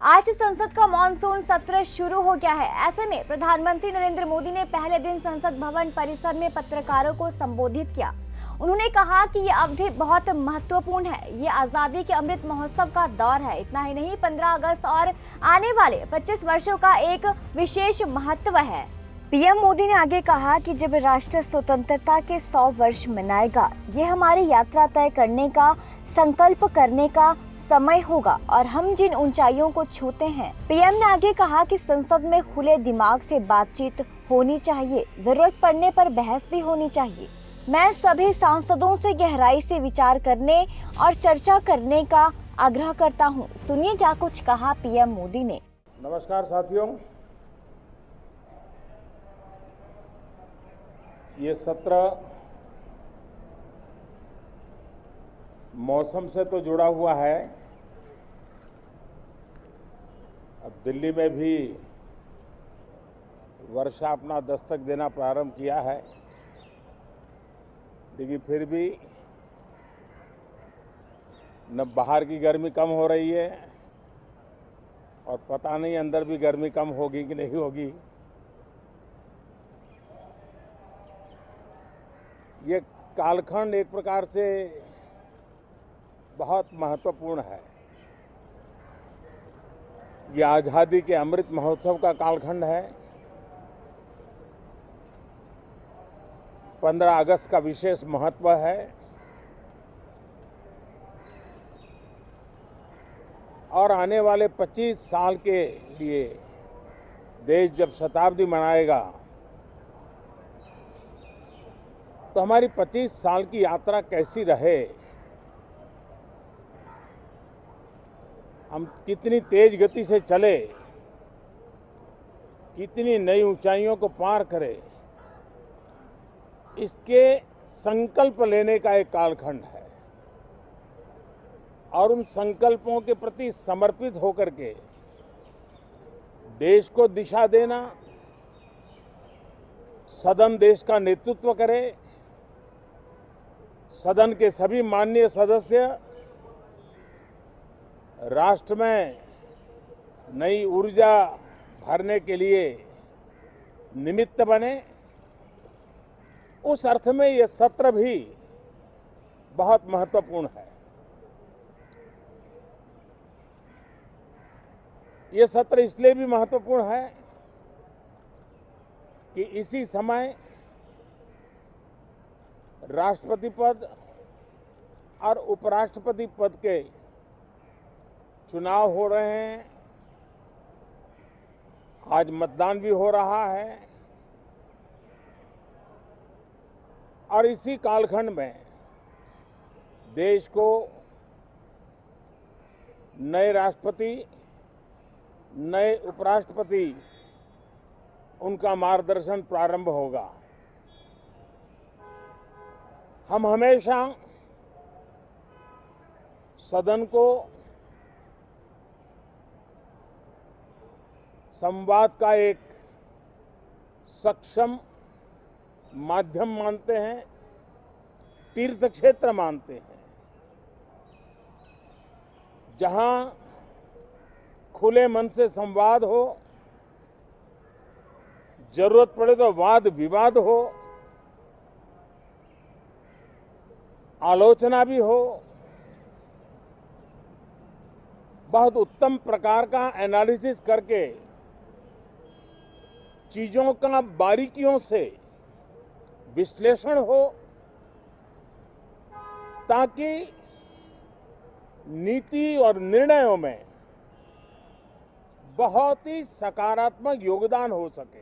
आज से संसद का मॉनसून सत्र शुरू हो गया है। ऐसे में प्रधानमंत्री नरेंद्र मोदी ने पहले दिन संसद भवन परिसर में पत्रकारों को संबोधित किया। उन्होंने कहा कि ये अवधि बहुत महत्वपूर्ण है। ये आजादी के अमृत महोत्सव का दौर है। इतना ही नहीं, 15 अगस्त और आने वाले 25 वर्षों का एक विशेष महत्व है। पीएम मोदी ने आगे कहा कि जब राष्ट्र स्वतंत्रता के 100 वर्ष मनाएगा, ये हमारी यात्रा तय करने का, संकल्प करने का समय होगा और हम जिन ऊंचाइयों को छूते हैं। पीएम ने आगे कहा कि संसद में खुले दिमाग से बातचीत होनी चाहिए, जरूरत पड़ने पर बहस भी होनी चाहिए। मैं सभी सांसदों से गहराई से विचार करने और चर्चा करने का आग्रह करता हूं। सुनिए क्या कुछ कहा पीएम मोदी ने। नमस्कार साथियों, ये सत्र मौसम से तो जुड़ा हुआ है। अब दिल्ली में भी वर्षा अपना दस्तक देना प्रारंभ किया है, लेकिन फिर भी न बाहर की गर्मी कम हो रही है और पता नहीं अंदर भी गर्मी कम होगी कि नहीं होगी। ये कालखंड एक प्रकार से बहुत महत्वपूर्ण है। ये आजादी के अमृत महोत्सव का कालखंड है। 15 अगस्त का विशेष महत्व है और आने वाले 25 साल के लिए देश जब शताब्दी मनाएगा तो हमारी 25 साल की यात्रा कैसी रहे, हम कितनी तेज गति से चले, कितनी नई ऊंचाइयों को पार करें, इसके संकल्प लेने का एक कालखंड है और उन संकल्पों के प्रति समर्पित होकर के देश को दिशा देना, सदन देश का नेतृत्व करे, सदन के सभी माननीय सदस्य राष्ट्र में नई ऊर्जा भरने के लिए निमित्त बने। उस अर्थ में ये सत्र भी बहुत महत्वपूर्ण है। ये सत्र इसलिए भी महत्वपूर्ण है कि इसी समय राष्ट्रपति पद और उपराष्ट्रपति पद के चुनाव हो रहे हैं। आज मतदान भी हो रहा है और इसी कालखंड में देश को नए राष्ट्रपति, नए उपराष्ट्रपति, उनका मार्गदर्शन प्रारंभ होगा। हम हमेशा सदन को संवाद का एक सक्षम माध्यम मानते हैं, तीर्थ क्षेत्र मानते हैं, जहां खुले मन से संवाद हो, जरूरत पड़े तो वाद विवाद हो, आलोचना भी हो, बहुत उत्तम प्रकार का एनालिसिस करके चीजों का बारीकियों से विश्लेषण हो, ताकि नीति और निर्णयों में बहुत ही सकारात्मक योगदान हो सके।